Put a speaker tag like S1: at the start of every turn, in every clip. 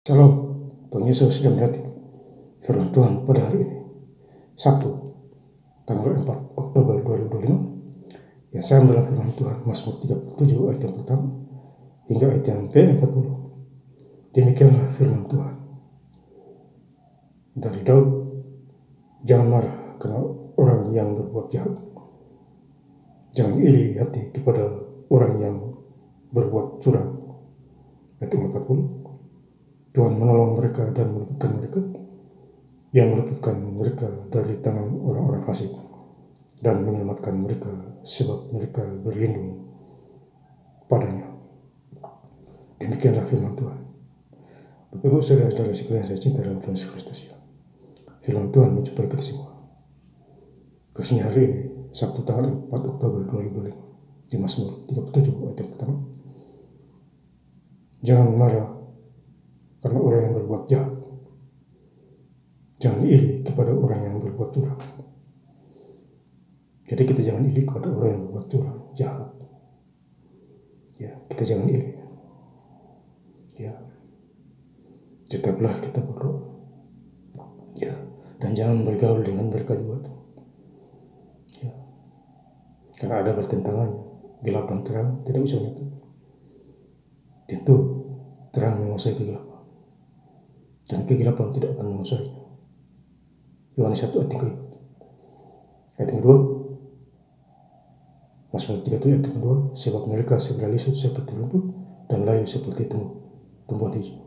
S1: Shalom, Tuhan Yesus sedang melihat firman Tuhan pada hari ini, Sabtu, tanggal 4 Oktober 2025. Ya, saya mendalam firman Tuhan, Mazmur 37 ayat yang pertama hingga ayat yang ke-40. Demikianlah firman Tuhan. Dari Daud, jangan marah karena orang yang berbuat jahat. Jangan iri hati kepada orang yang berbuat curang. Ayat 40. Tuhan menolong mereka dan meluputkan mereka, yang meluputkan mereka dari tangan orang-orang fasik dan menyelamatkan mereka sebab mereka berlindung padanya. Demikianlah firman Tuhan. Bapak Ibu saudara-saudara sekalian saya cinta dalam Tuhan Yesus Kristus, ya. Firman Tuhan menjumpai kita semua. Khususnya hari ini, Sabtu tanggal 4 Oktober 2005, di Mazmur 37 ayat yang pertama. Jangan marah karena orang yang berbuat jahat. Jangan iri kepada orang yang berbuat curang. Jadi kita jangan iri kepada orang yang berbuat curang, jahat. Ya, kita jangan iri. Ya, tetaplah kita berdoa. Ya, dan jangan bergaul dengan mereka juga. Ya, karena ada pertentangannya. Gelap dan terang tidak bisa menyatu. Tentu terang menguasai kegelapan, dan kegelapan tidak akan menguasainya. Yohanes 1 ayat 3. Ayat yang kedua, Mazmur 37 ayat yang kedua, sebab mereka segera lisut seperti rumput dan layu seperti tumbuhan hijau.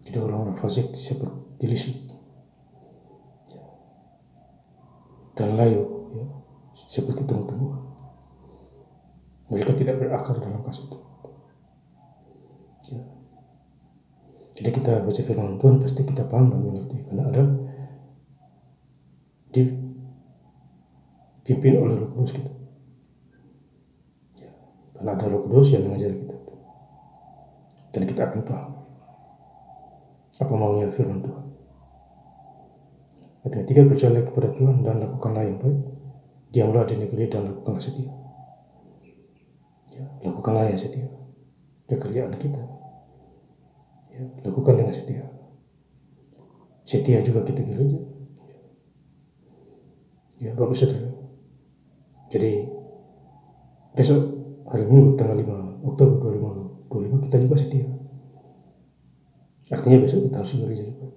S1: Jadi orang-orang fasik seperti lisut dan layu, ya, seperti tumbuhan. Mereka tidak berakar dalam kasih itu. Ya. Jadi kita baca firman Tuhan pasti kita paham dan mengerti, karena ada dipimpin oleh Roh Kudus kita. Ya. Karena ada Roh Kudus yang mengajar kita, dan kita akan paham apa maunya firman Tuhan. Ayat yang 3, percayalah kepada Tuhan dan lakukanlah yang baik. Diamlah di negeri dan lakukanlah setia. Ya, lakukanlah yang setia. Pekerjaan kita, ya, lakukan dengan setia. Setia juga kita gereja. Ya, Bapak Saudara. Jadi besok hari Minggu tanggal 5 Oktober 2025 kita juga setia. Artinya besok kita harus gereja juga.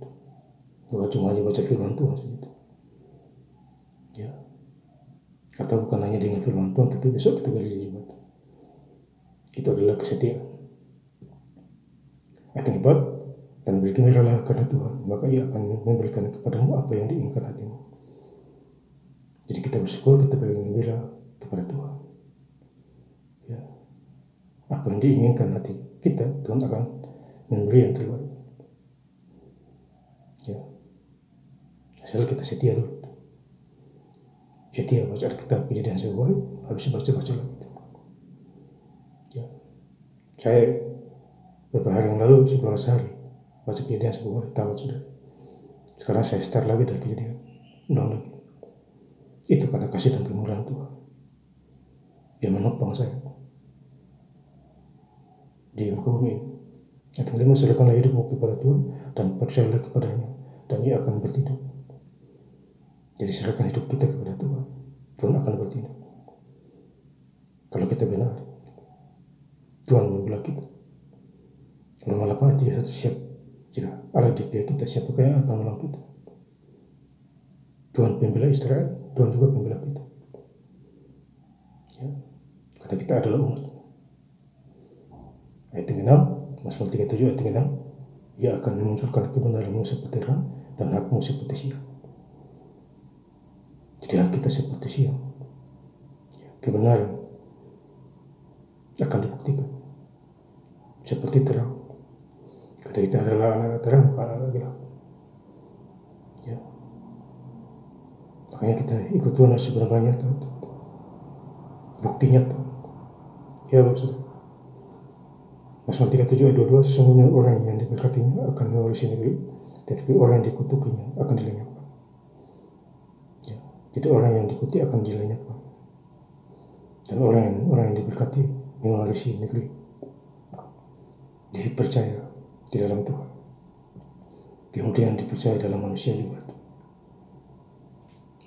S1: Bukan cuma aja baca firman Tuhan saja. Ya. Atau bukan hanya dengan firman Tuhan, tapi besok kita gereja juga. Itu adalah kesetiaan. Ayat yang 4, dan bergembiralah karena Tuhan, maka Ia akan memberikan kepadamu apa yang diinginkan hatimu. Jadi kita bersyukur, kita bergembira kepada Tuhan. Ya. Apa yang diinginkan hati kita, Tuhan akan memberi yang terbaik. Ya. Asal kita setia dulu. Setia baca Alkitab kejadian sebuah, habis baca lagi. Ya. Saya beberapa hari yang lalu 11 hari baca kejadian sebuah, tamat sudah. Sekarang saya start lagi dari kejadian, ulang lagi. Itu karena kasih dan kemurahan Tuhan yang menopang saya di muka bumi ini. Ayat kelima, serahkanlah hidupmu kepada Tuhan dan percayalah kepadanya, dan Ia akan bertindak. Jadi serahkan hidup kita kepada Tuhan, Tuhan akan bertindak. Kalau kita benar, Tuhan membela kita. Roma 8 ayat 31, siap jika Allah di pihak kita, siapakah yang akan melawan kita? Tuhan pembela Israel, Tuhan juga pembela kita. Ya, karena kita adalah umat. Ayat yang 6, Mazmur 37 ayat yang 6, Ia akan memunculkan kebenaranmu seperti terang dan hakmu seperti siang. Jadi hak kita seperti siang. Kebenaran akan dibuktikan seperti terang. Kata kita adalah anak terang, bukan anak gelap. Ya. Makanya kita ikut Tuhan harus sebenarnya tahu. Bukti nyata. Ya Bapak Saudara. Mazmur 37 ayat 22, sesungguhnya orang yang diberkatinya akan mewarisi negeri, tetapi orang yang dikutukinya akan dilenyapkan. Ya. Jadi orang yang dikutuk akan dilenyapkan. Dan orang yang diberkati mewarisi negeri. Dipercaya, di dalam Tuhan. Kemudian dipercaya dalam manusia juga.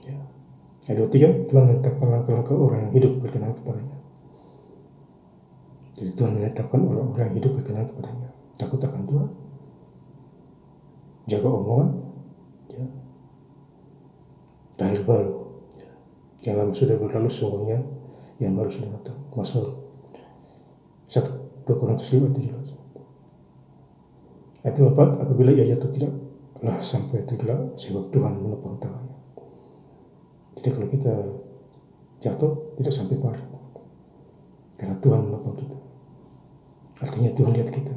S1: Ya. Ayat 23, Tuhan menetapkan langkah-langkah orang yang hidup berkenan kepadanya. Jadi Tuhan menetapkan orang-orang yang hidup berkenan kepadanya. Takut akan Tuhan, jaga omongan, ya. Lahir baru, ya. Yang lama sudah berlalu, sungguhnya yang baru sudah datang. Mazmur 1 Korintus 5:17. Ayat 4, apabila ia jatuh tidaklah sampai tergelak, sebab Tuhan menopang tangannya. Jadi kalau kita jatuh tidak sampai parah, karena Tuhan menopang kita. Artinya Tuhan lihat kita.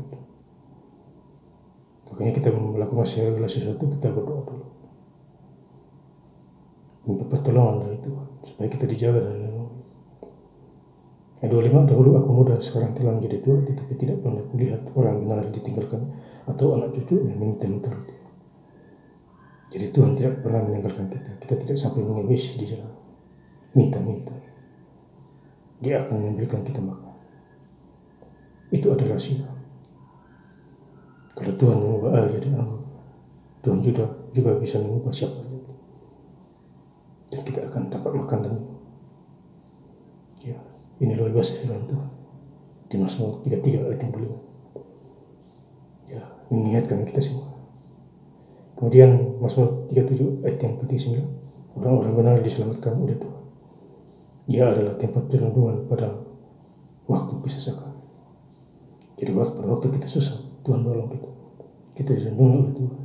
S1: Makanya kita melakukan segala sesuatu, kita berdoa dulu, minta pertolongan dari Tuhan supaya kita dijaga dan dilindungi. Ayat 25, dahulu aku muda, sekarang telah menjadi tua, tetapi tidak pernah kulihat orang benar ditinggalkan atau anak cucunya meminta-minta roti. Jadi Tuhan tidak pernah meninggalkan kita. Kita tidak sampai mengemis di jalan, minta-minta. Dia akan memberikan kita makan. Itu adalah rahasia. Kalau Tuhan mengubah air jadi anggur, Tuhan juga bisa mengubah siapa saja. Dan kita akan dapat makan dan minum. Ya, ini luar biasa firman Tuhan di Mazmur 33 ayat 5. Ya, mengingatkan kita semua. Kemudian Mazmur 37 ayat yang ke-9, orang-orang benar diselamatkan oleh Tuhan. Dia adalah tempat perlindungan pada waktu kesesakan. Jadi pada waktu kita susah, Tuhan menolong kita. Kita dilindungi oleh Tuhan.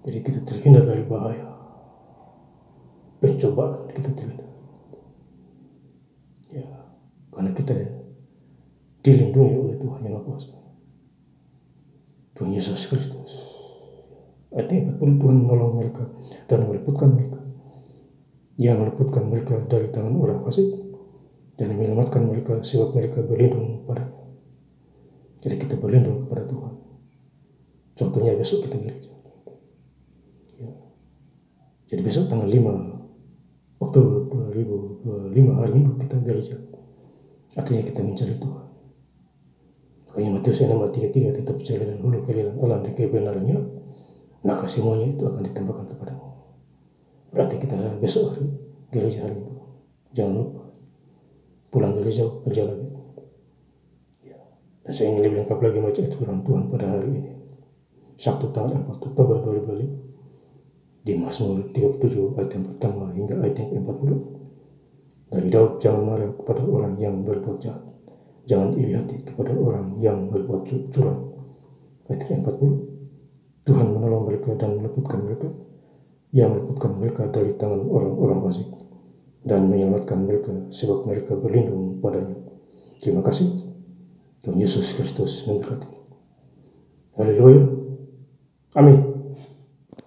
S1: Jadi kita terhindar dari bahaya, pencobaan, kita terhindar. Ya, karena kita dilindungi oleh Tuhan yang Maha Kuasa, Tuhan Yesus Kristus. Ayat 40, Tuhan menolong mereka dan meluputkan mereka. Dia meluputkan mereka dari tangan orang fasik dan menyelamatkan mereka sebab mereka berlindung padanya. Jadi kita berlindung kepada Tuhan. Contohnya besok kita gereja. Ya. Jadi besok tanggal 5 Oktober 2025 hari Minggu kita gereja. Artinya kita mencari Tuhan. Makanya Matius 6:33, tetap cari dahulu kerajaan Allah dan kebenarannya, maka semuanya itu akan ditambahkan kepadamu. Berarti kita besok hari gereja hari Minggu. Jangan lupa pulang gereja kerja lagi. Ya. Dan saya ingin lebih lengkap lagi baca itu firman Tuhan pada hari ini, Sabtu tanggal 4 Oktober 2025 di Mazmur 37 ayat yang pertama hingga ayat yang ke-40. Dari Daud, jangan marah kepada orang yang berbuat jahat, jangan iri hati kepada orang yang berbuat curang. Ayat ke-40, Tuhan menolong mereka dan meluputkan mereka. Ia meluputkan mereka dari tangan orang-orang fasik dan menyelamatkan mereka sebab mereka berlindung padanya. Terima kasih. Tuhan Yesus Kristus memberkati. Haleluya. Amin.